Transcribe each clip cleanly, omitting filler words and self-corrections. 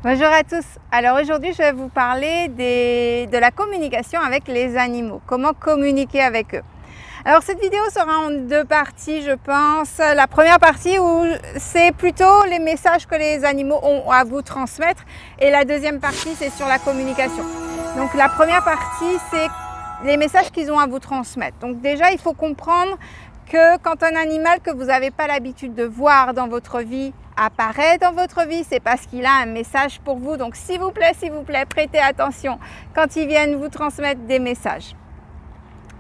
Bonjour à tous. Alors aujourd'hui, je vais vous parler de la communication avec les animaux. Comment communiquer avec eux. Alors cette vidéo sera en deux parties, je pense. La première partie où c'est plutôt les messages que les animaux ont à vous transmettre. Et la deuxième partie, c'est sur la communication. Donc la première partie, c'est les messages qu'ils ont à vous transmettre. Donc déjà, il faut comprendre que quand un animal que vous n'avez pas l'habitude de voir dans votre vie apparaît dans votre vie, c'est parce qu'il a un message pour vous. Donc s'il vous plaît, prêtez attention quand ils viennent vous transmettre des messages.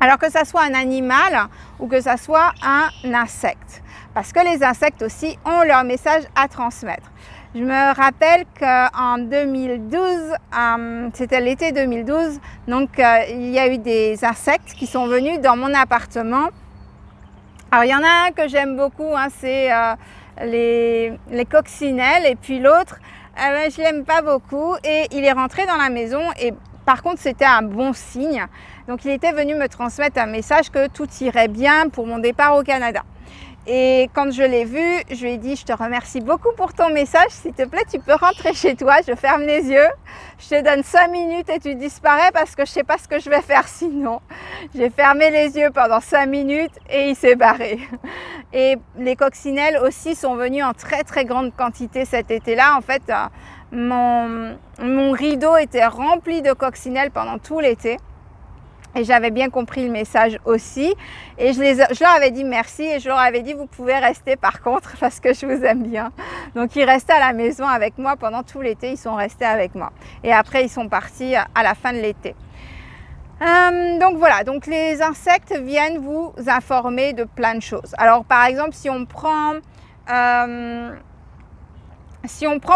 Alors que ça soit un animal ou que ça soit un insecte. Parce que les insectes aussi ont leur message à transmettre. Je me rappelle qu'en 2012, c'était l'été 2012, donc il y a eu des insectes qui sont venus dans mon appartement. Alors il y en a un que j'aime beaucoup, c'est les coccinelles, et puis l'autre, je l'aime pas beaucoup, et il est rentré dans la maison, et par contre c'était un bon signe. Donc il était venu me transmettre un message que tout irait bien pour mon départ au Canada. Et quand je l'ai vu, je lui ai dit: je te remercie beaucoup pour ton message, s'il te plaît tu peux rentrer chez toi, je ferme les yeux, je te donne 5 minutes et tu disparais parce que je ne sais pas ce que je vais faire sinon. J'ai fermé les yeux pendant 5 minutes et il s'est barré. Et les coccinelles aussi sont venues en très très grande quantité cet été-là. En fait, mon rideau était rempli de coccinelles pendant tout l'été. Et j'avais bien compris le message aussi. Et je leur avais dit merci, et je leur avais dit: vous pouvez rester par contre parce que je vous aime bien. Donc ils restaient à la maison avec moi pendant tout l'été, ils sont restés avec moi. Et après ils sont partis à la fin de l'été. Donc voilà, donc les insectes viennent vous informer de plein de choses. Alors par exemple, si on prend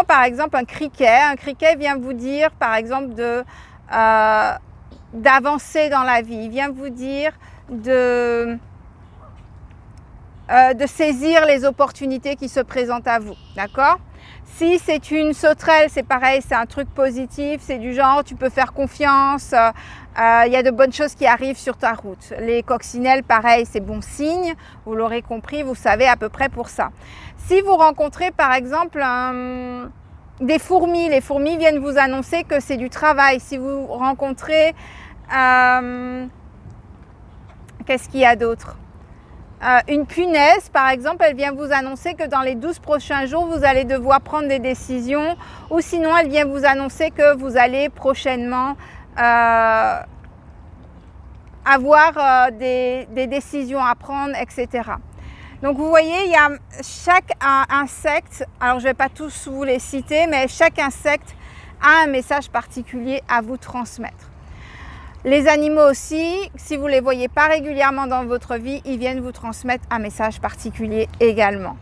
par exemple un criquet vient vous dire par exemple d'avancer dans la vie. Il vient vous dire de saisir les opportunités qui se présentent à vous, d'accord? Si c'est une sauterelle, c'est pareil, c'est un truc positif, c'est du genre tu peux faire confiance, il y a de bonnes choses qui arrivent sur ta route. Les coccinelles, pareil, c'est bon signe, vous l'aurez compris, vous savez à peu près pour ça. Si vous rencontrez par exemple des fourmis, les fourmis viennent vous annoncer que c'est du travail. Si vous rencontrez qu'est-ce qu'il y a d'autre? Une punaise, par exemple, elle vient vous annoncer que dans les 12 prochains jours, vous allez devoir prendre des décisions, ou sinon elle vient vous annoncer que vous allez prochainement avoir des décisions à prendre, etc. Donc vous voyez, il y a chaque insecte, alors je ne vais pas tous vous les citer, mais chaque insecte a un message particulier à vous transmettre. Les animaux aussi, si vous ne les voyez pas régulièrement dans votre vie, ils viennent vous transmettre un message particulier également.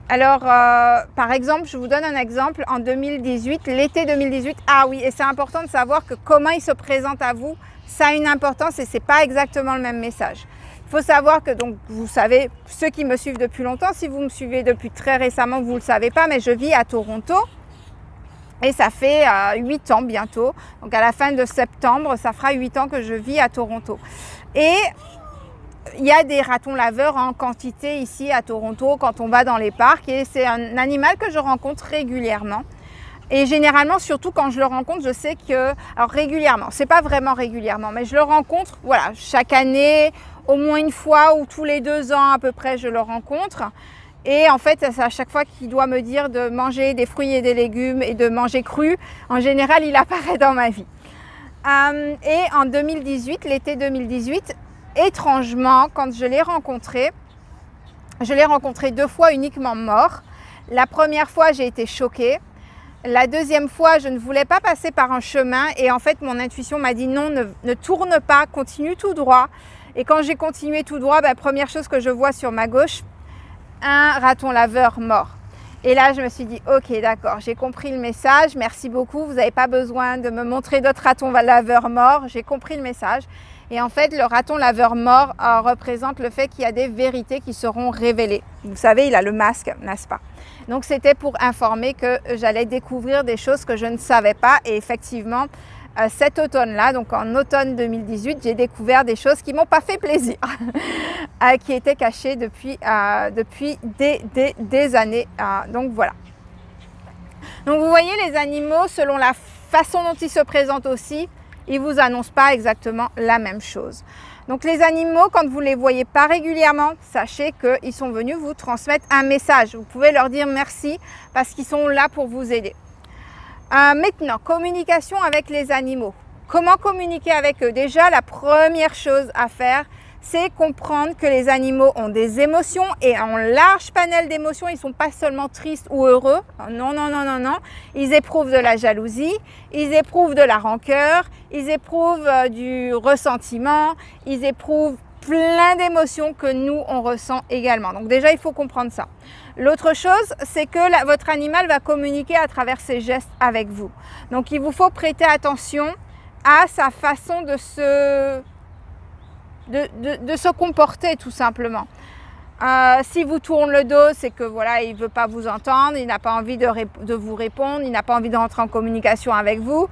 Alors, par exemple, je vous donne un exemple, en 2018, l'été 2018, ah oui, et c'est important de savoir que comment ils se présentent à vous, ça a une importance et ce n'est pas exactement le même message. Il faut savoir que, donc, vous savez, ceux qui me suivent depuis longtemps, si vous me suivez depuis très récemment, vous ne le savez pas, mais je vis à Toronto. Et ça fait 8 ans bientôt, donc à la fin de septembre, ça fera 8 ans que je vis à Toronto. Et il y a des ratons laveurs en quantité ici à Toronto quand on va dans les parcs, et c'est un animal que je rencontre régulièrement. Et généralement, surtout quand je le rencontre, je sais que, alors régulièrement, c'est pas vraiment régulièrement, mais je le rencontre, voilà, chaque année, au moins une fois ou tous les 2 ans à peu près, je le rencontre. Et en fait, c'est à chaque fois qu'il doit me dire de manger des fruits et des légumes et de manger cru, en général, il apparaît dans ma vie. Et en 2018, l'été 2018, étrangement, quand je l'ai rencontré 2 fois uniquement mort. La première fois, j'ai été choquée. La deuxième fois, je ne voulais pas passer par un chemin et en fait, mon intuition m'a dit non, ne tourne pas, continue tout droit. Et quand j'ai continué tout droit, première chose que je vois sur ma gauche, un raton laveur mort. Et là, je me suis dit, ok, d'accord, j'ai compris le message, merci beaucoup, vous n'avez pas besoin de me montrer d'autres ratons laveurs morts, j'ai compris le message. Et en fait, le raton laveur mort représente le fait qu'il y a des vérités qui seront révélées. Vous savez, il a le masque, n'est-ce pas? Donc, c'était pour informer que j'allais découvrir des choses que je ne savais pas. Et effectivement, cet automne-là, donc en automne 2018, j'ai découvert des choses qui ne m'ont pas fait plaisir, qui étaient cachées depuis des années. Donc voilà. Donc vous voyez, les animaux, selon la façon dont ils se présentent aussi, ils ne vous annoncent pas exactement la même chose. Donc les animaux, quand vous ne les voyez pas régulièrement, sachez qu'ils sont venus vous transmettre un message. Vous pouvez leur dire merci parce qu'ils sont là pour vous aider. Maintenant, communication avec les animaux. Comment communiquer avec eux? Déjà, la première chose à faire, c'est comprendre que les animaux ont des émotions et un large panel d'émotions. Ils ne sont pas seulement tristes ou heureux. Non, non, non, non, non. Ils éprouvent de la jalousie, ils éprouvent de la rancœur, ils éprouvent du ressentiment, ils éprouvent plein d'émotions que nous, on ressent également. Donc déjà, il faut comprendre ça. L'autre chose, c'est que votre animal va communiquer à travers ses gestes avec vous. Donc il vous faut prêter attention à sa façon de se comporter tout simplement. Si vous tournez le dos, c'est que voilà, il ne veut pas vous entendre, il n'a pas envie de vous répondre, il n'a pas envie de rentrer en communication avec vous.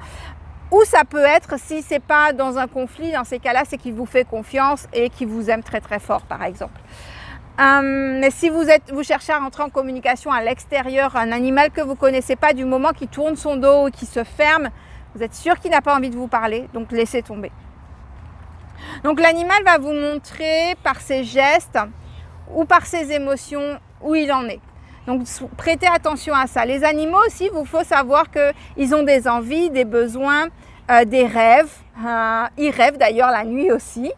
Ou ça peut être, si ce n'est pas dans un conflit, dans ces cas-là, c'est qu'il vous fait confiance et qu'il vous aime très très fort par exemple. Mais si vous cherchez à rentrer en communication à l'extérieur, un animal que vous ne connaissez pas, du moment qu'il tourne son dos ou qu'il se ferme, vous êtes sûr qu'il n'a pas envie de vous parler, donc laissez tomber. Donc l'animal va vous montrer par ses gestes ou par ses émotions où il en est. Donc prêtez attention à ça. Les animaux aussi, il faut savoir qu'ils ont des envies, des besoins, des rêves. Ils rêvent d'ailleurs la nuit aussi.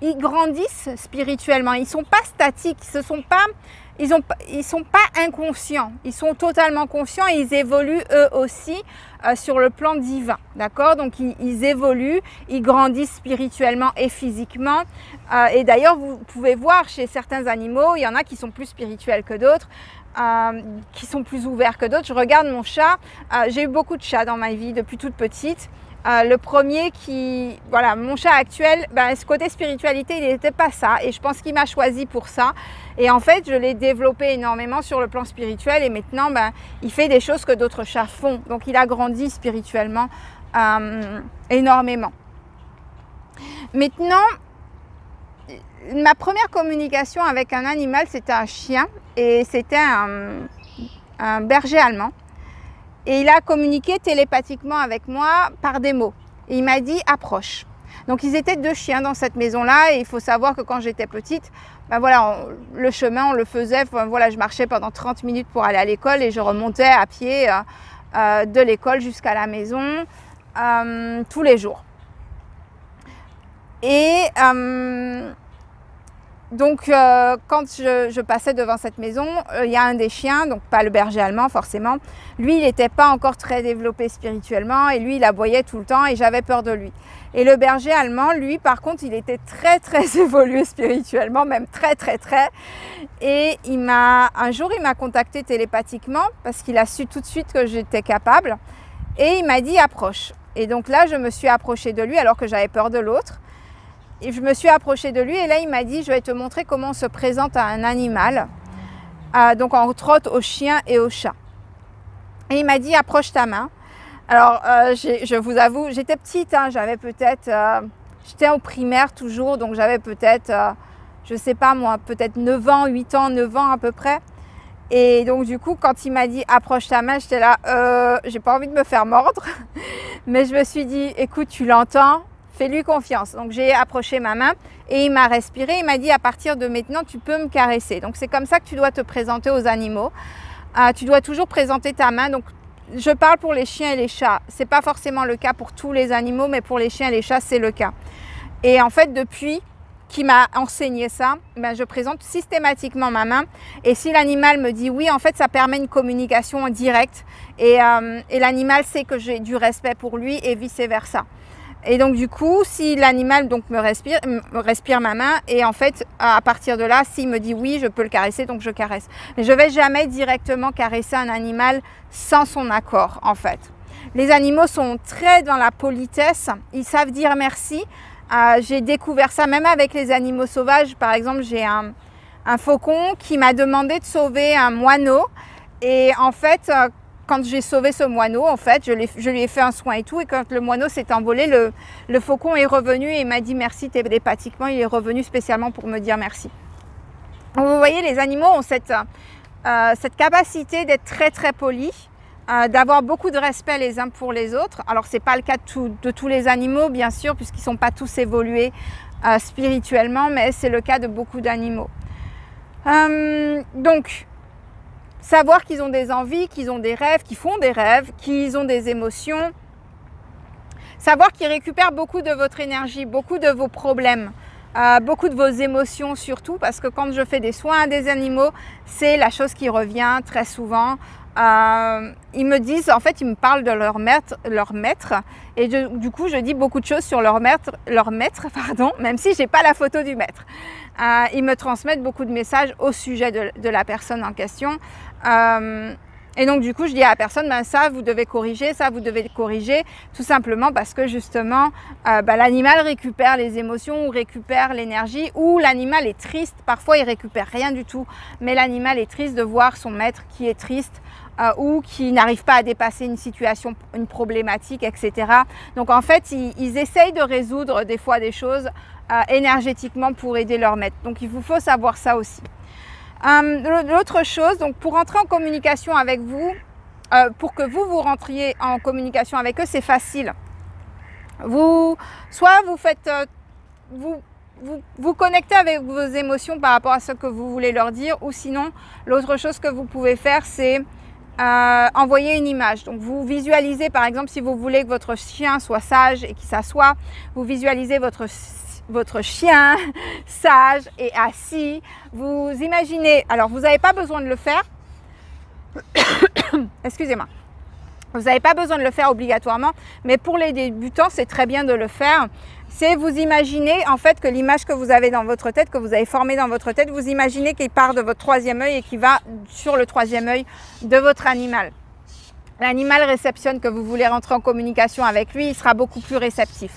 Ils grandissent spirituellement. Ils ne sont pas statiques, ils sont pas inconscients. Ils sont totalement conscients et ils évoluent eux aussi sur le plan divin, d'accord? Donc ils évoluent, ils grandissent spirituellement et physiquement. Et d'ailleurs, vous pouvez voir chez certains animaux, il y en a qui sont plus spirituels que d'autres, qui sont plus ouverts que d'autres. Je regarde mon chat, j'ai eu beaucoup de chats dans ma vie depuis toute petite. Le premier voilà, mon chat actuel, ce côté spiritualité, il n'était pas ça et je pense qu'il m'a choisi pour ça. Et en fait, je l'ai développé énormément sur le plan spirituel et maintenant, il fait des choses que d'autres chats font. Donc, il a grandi spirituellement énormément. Maintenant, ma première communication avec un animal, c'était un chien et c'était un berger allemand. Et il a communiqué télépathiquement avec moi par des mots. Et il m'a dit « approche ». Donc ils étaient 2 chiens dans cette maison-là et il faut savoir que quand j'étais petite, voilà, le chemin on le faisait, voilà, je marchais pendant 30 minutes pour aller à l'école et je remontais à pied de l'école jusqu'à la maison tous les jours. Et donc, quand je passais devant cette maison, il y a un des chiens, donc pas le berger allemand forcément, lui il n'était pas encore très développé spirituellement et lui il aboyait tout le temps et j'avais peur de lui. Et le berger allemand, lui par contre, il était très très évolué spirituellement, même très très très. Et un jour il m'a contacté télépathiquement parce qu'il a su tout de suite que j'étais capable et il m'a dit approche. Et donc là je me suis approchée de lui alors que j'avais peur de l'autre. Et je me suis approchée de lui et là il m'a dit je vais te montrer comment on se présente à un animal, donc entre autres aux chiens et aux chats. Et il m'a dit approche ta main. Alors je vous avoue, j'étais petite, hein, j'avais peut-être, j'étais au primaire toujours, donc j'avais peut-être, je sais pas moi, peut-être 9 ans, 8 ans, 9 ans à peu près. Et donc du coup quand il m'a dit approche ta main, j'étais là, j'ai pas envie de me faire mordre. Mais je me suis dit écoute, tu l'entends, fais-lui confiance. Donc j'ai approché ma main et il m'a respiré. Il m'a dit à partir de maintenant, tu peux me caresser. Donc c'est comme ça que tu dois te présenter aux animaux. Tu dois toujours présenter ta main. Donc je parle pour les chiens et les chats. Ce n'est pas forcément le cas pour tous les animaux, mais pour les chiens et les chats, c'est le cas. Et en fait, depuis qu'il m'a enseigné ça, je présente systématiquement ma main. Et si l'animal me dit oui, en fait, ça permet une communication directe. Et l'animal sait que j'ai du respect pour lui et vice-versa. Et donc du coup, si l'animal me respire ma main et en fait, à partir de là, s'il me dit oui, je peux le caresser, donc je caresse. Mais je ne vais jamais directement caresser un animal sans son accord en fait. Les animaux sont très dans la politesse, ils savent dire merci. J'ai découvert ça même avec les animaux sauvages. Par exemple, j'ai un faucon qui m'a demandé de sauver un moineau et en fait, quand j'ai sauvé ce moineau, en fait, je lui ai fait un soin et tout. Et quand le moineau s'est envolé, le faucon est revenu et m'a dit merci télépathiquement. Il est revenu spécialement pour me dire merci. Donc, vous voyez, les animaux ont cette capacité d'être très très poli, d'avoir beaucoup de respect les uns pour les autres. Alors c'est pas le cas de tous les animaux bien sûr, puisqu'ils ne sont pas tous évolués spirituellement, mais c'est le cas de beaucoup d'animaux. Donc savoir qu'ils ont des envies, qu'ils ont des rêves, qu'ils font des rêves, qu'ils ont des émotions. Savoir qu'ils récupèrent beaucoup de votre énergie, beaucoup de vos problèmes, beaucoup de vos émotions surtout, parce que quand je fais des soins à des animaux, c'est la chose qui revient très souvent. Ils me disent, en fait, ils me parlent de leur maître et du coup, je dis beaucoup de choses sur leur maître, pardon, même si je n'ai pas la photo du maître. Ils me transmettent beaucoup de messages au sujet de la personne en question. Et donc du coup je dis à la personne, ben ça vous devez corriger, ça vous devez corriger, tout simplement parce que justement l'animal récupère les émotions ou récupère l'énergie, ou l'animal est triste, parfois il récupère rien du tout, mais l'animal est triste de voir son maître qui est triste ou qui n'arrive pas à dépasser une situation, une problématique, etc. Donc en fait ils essayent de résoudre des fois des choses énergétiquement pour aider leur maître, donc il vous faut savoir ça aussi. L'autre chose, donc pour entrer en communication avec vous, pour que vous rentriez en communication avec eux, c'est facile. Soit vous faites, vous connectez avec vos émotions par rapport à ce que vous voulez leur dire, ou sinon, l'autre chose que vous pouvez faire, c'est envoyer une image. Donc vous visualisez, par exemple, si vous voulez que votre chien soit sage et qu'il s'assoie, vous visualisez votre chien sage et assis, vous imaginez, alors vous n'avez pas besoin de le faire, excusez-moi, vous n'avez pas besoin de le faire obligatoirement, mais pour les débutants, c'est très bien de le faire. C'est vous imaginez en fait que l'image que vous avez dans votre tête, que vous avez formée dans votre tête, vous imaginez qu'il part de votre troisième œil et qu'il va sur le troisième œil de votre animal. L'animal réceptionne que vous voulez rentrer en communication avec lui, il sera beaucoup plus réceptif.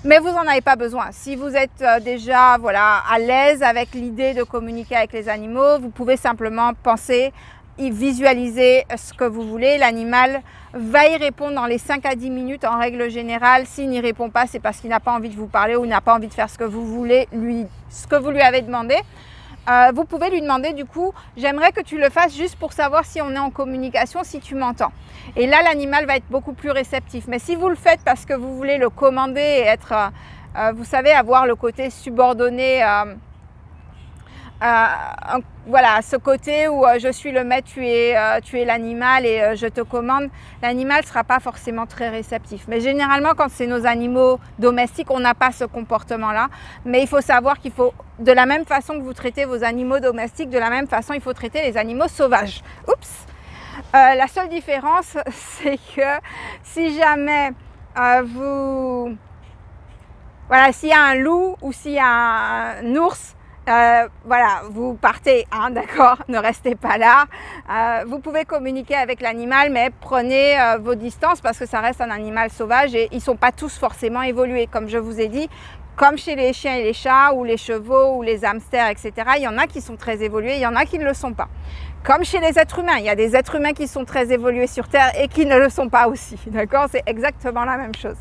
Mais vous n'en avez pas besoin. Si vous êtes déjà à l'aise avec l'idée de communiquer avec les animaux, vous pouvez simplement penser et visualiser ce que vous voulez. L'animal va y répondre dans les 5 à 10 minutes en règle générale. S'il n'y répond pas, c'est parce qu'il n'a pas envie de vous parler ou n'a pas envie de faire ce que vous voulez, ce que vous lui avez demandé. Vous pouvez lui demander du coup, j'aimerais que tu le fasses juste pour savoir si on est en communication, si tu m'entends. Et là, l'animal va être beaucoup plus réceptif. Mais si vous le faites parce que vous voulez le commander et être, vous savez, avoir le côté subordonné, ce côté où je suis le maître, tu es l'animal et je te commande, l'animal ne sera pas forcément très réceptif. Mais généralement, quand c'est nos animaux domestiques, on n'a pas ce comportement-là. Mais il faut savoir qu'il faut, de la même façon que vous traitez vos animaux domestiques, de la même façon, il faut traiter les animaux sauvages. Oups! La seule différence, c'est que si jamais s'il y a un loup ou s'il y a un ours, vous partez, hein, d'accord, ne restez pas là. Vous pouvez communiquer avec l'animal, mais prenez vos distances parce que ça reste un animal sauvage et ils ne sont pas tous forcément évolués. Comme je vous ai dit, comme chez les chiens et les chats ou les chevaux ou les hamsters, etc., il y en a qui sont très évolués, il y en a qui ne le sont pas. Comme chez les êtres humains, il y a des êtres humains qui sont très évolués sur Terre et qui ne le sont pas aussi, d'accord? C'est exactement la même chose.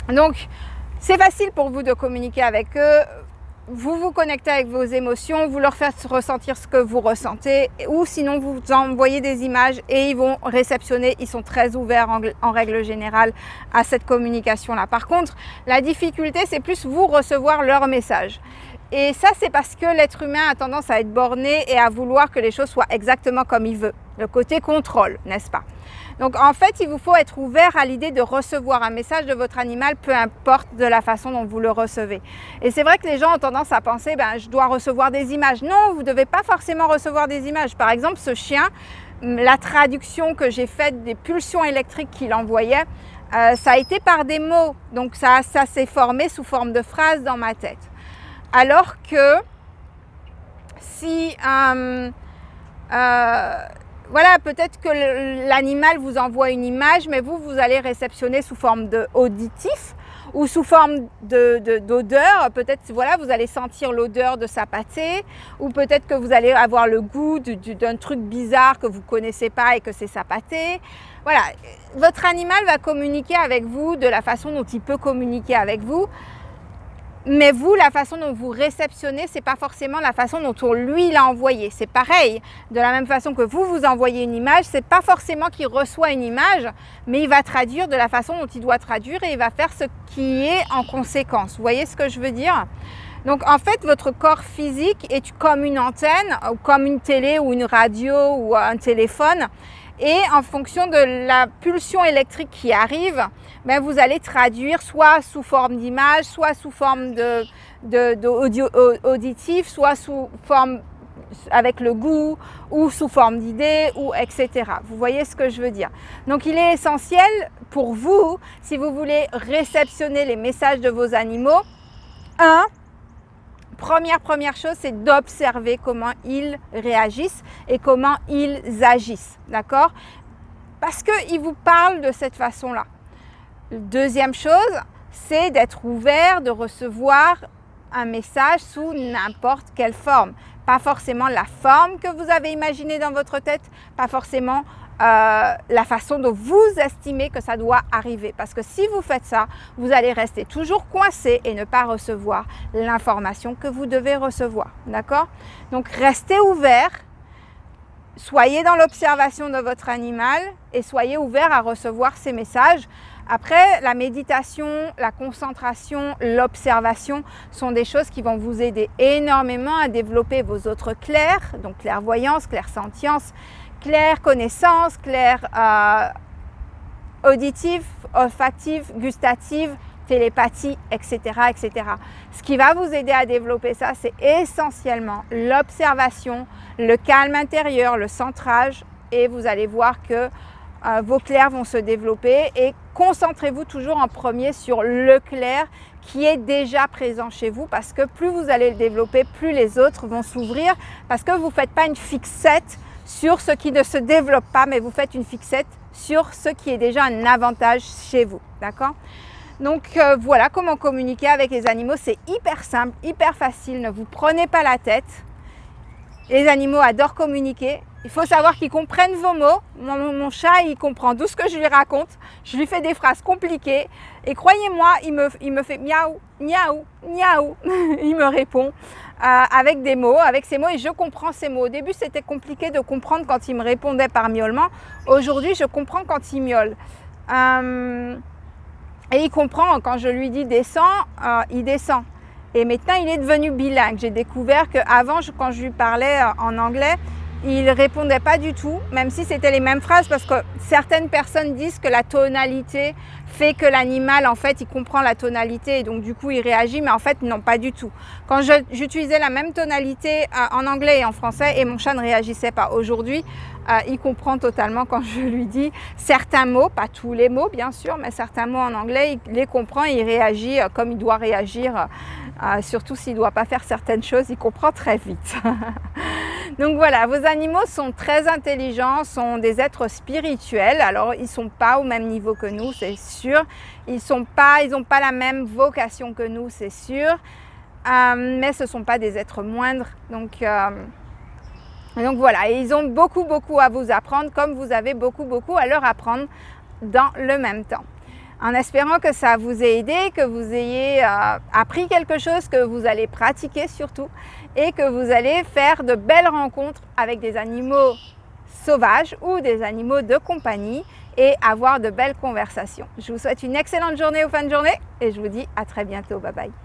Donc, c'est facile pour vous de communiquer avec eux. Vous vous connectez avec vos émotions, vous leur faites ressentir ce que vous ressentez, ou sinon vous envoyez des images et ils vont réceptionner, ils sont très ouverts en règle générale à cette communication-là. Par contre, la difficulté, c'est plus vous recevoir leur message. Et ça, c'est parce que l'être humain a tendance à être borné et à vouloir que les choses soient exactement comme il veut. Le côté contrôle, n'est-ce pas? Donc en fait, il vous faut être ouvert à l'idée de recevoir un message de votre animal, peu importe de la façon dont vous le recevez. Et c'est vrai que les gens ont tendance à penser, je dois recevoir des images. Non, vous ne devez pas forcément recevoir des images. Par exemple, ce chien, la traduction que j'ai faite des pulsions électriques qu'il envoyait, ça a été par des mots. Donc ça s'est formé sous forme de phrases dans ma tête. Alors que si... peut-être que l'animal vous envoie une image, mais vous allez réceptionner sous forme auditif ou sous forme d'odeur. Peut-être, vous allez sentir l'odeur de sa pâtée, ou peut-être que vous allez avoir le goût d'un truc bizarre que vous ne connaissez pas et que c'est sa pâtée. Voilà, votre animal va communiquer avec vous de la façon dont il peut communiquer avec vous. Mais vous, la façon dont vous réceptionnez, c'est pas forcément la façon dont lui l'a envoyé. C'est pareil. De la même façon que vous envoyez une image, c'est pas forcément qu'il reçoit une image, mais il va traduire de la façon dont il doit traduire et il va faire ce qui est en conséquence. Vous voyez ce que je veux dire? Donc en fait, votre corps physique est comme une antenne, ou comme une télé ou une radio ou un téléphone. Et en fonction de la pulsion électrique qui arrive, ben vous allez traduire soit sous forme d'image, soit sous forme auditif, soit sous forme avec le goût ou sous forme d'idée ou etc. Vous voyez ce que je veux dire? Donc il est essentiel pour vous, si vous voulez réceptionner les messages de vos animaux, Première chose, c'est d'observer comment ils réagissent et comment ils agissent, d'accord? Parce qu'ils vous parlent de cette façon-là. Deuxième chose, c'est d'être ouvert, de recevoir un message sous n'importe quelle forme. Pas forcément la forme que vous avez imaginée dans votre tête, pas forcément la façon dont vous estimez que ça doit arriver. Parce que si vous faites ça, vous allez rester toujours coincé et ne pas recevoir l'information que vous devez recevoir. D'accord? Donc, restez ouvert, soyez dans l'observation de votre animal et soyez ouvert à recevoir ces messages. Après, la méditation, la concentration, l'observation sont des choses qui vont vous aider énormément à développer vos autres clairs, donc clairvoyance, clairsentience, clair connaissance, clair auditive, olfactive, gustative, télépathie, etc., etc. Ce qui va vous aider à développer ça, c'est essentiellement l'observation, le calme intérieur, le centrage, et vous allez voir que vos clairs vont se développer. Et concentrez-vous toujours en premier sur le clair qui est déjà présent chez vous, parce que plus vous allez le développer, plus les autres vont s'ouvrir, parce que vous ne faites pas une fixette sur ce qui ne se développe pas, mais vous faites une fixette sur ce qui est déjà un avantage chez vous, d'accord? Donc voilà comment communiquer avec les animaux, c'est hyper simple, hyper facile, ne vous prenez pas la tête. Les animaux adorent communiquer, il faut savoir qu'ils comprennent vos mots. Mon chat, il comprend tout ce que je lui raconte, je lui fais des phrases compliquées et croyez-moi, il me fait miaou, miaou, miaou, il me répond. Avec des mots, avec ces mots, et je comprends ces mots. Au début, c'était compliqué de comprendre quand il me répondait par miaulement. Aujourd'hui, je comprends quand il miaule. Et il comprend quand je lui dis descends, il descend. Et maintenant, il est devenu bilingue. J'ai découvert qu'avant, quand je lui parlais en anglais, il ne répondait pas du tout, même si c'était les mêmes phrases, parce que certaines personnes disent que la tonalité fait que l'animal, en fait, il comprend la tonalité et donc du coup, il réagit, mais en fait, non, pas du tout. Quand j'utilisais la même tonalité en anglais et en français et mon chat ne réagissait pas. Aujourd'hui, il comprend totalement quand je lui dis certains mots, pas tous les mots, bien sûr, mais certains mots en anglais, il les comprend et il réagit comme il doit réagir, surtout s'il ne doit pas faire certaines choses, il comprend très vite. Donc voilà, vos animaux sont très intelligents, sont des êtres spirituels. Alors, ils ne sont pas au même niveau que nous, c'est sûr. Ils n'ont pas la même vocation que nous, c'est sûr. Mais ce ne sont pas des êtres moindres. Donc voilà, et ils ont beaucoup à vous apprendre, comme vous avez beaucoup à leur apprendre dans le même temps. En espérant que ça vous ait aidé, que vous ayez appris quelque chose, que vous allez pratiquer surtout, et que vous allez faire de belles rencontres avec des animaux sauvages ou des animaux de compagnie et avoir de belles conversations. Je vous souhaite une excellente journée ou fin de journée et je vous dis à très bientôt. Bye bye.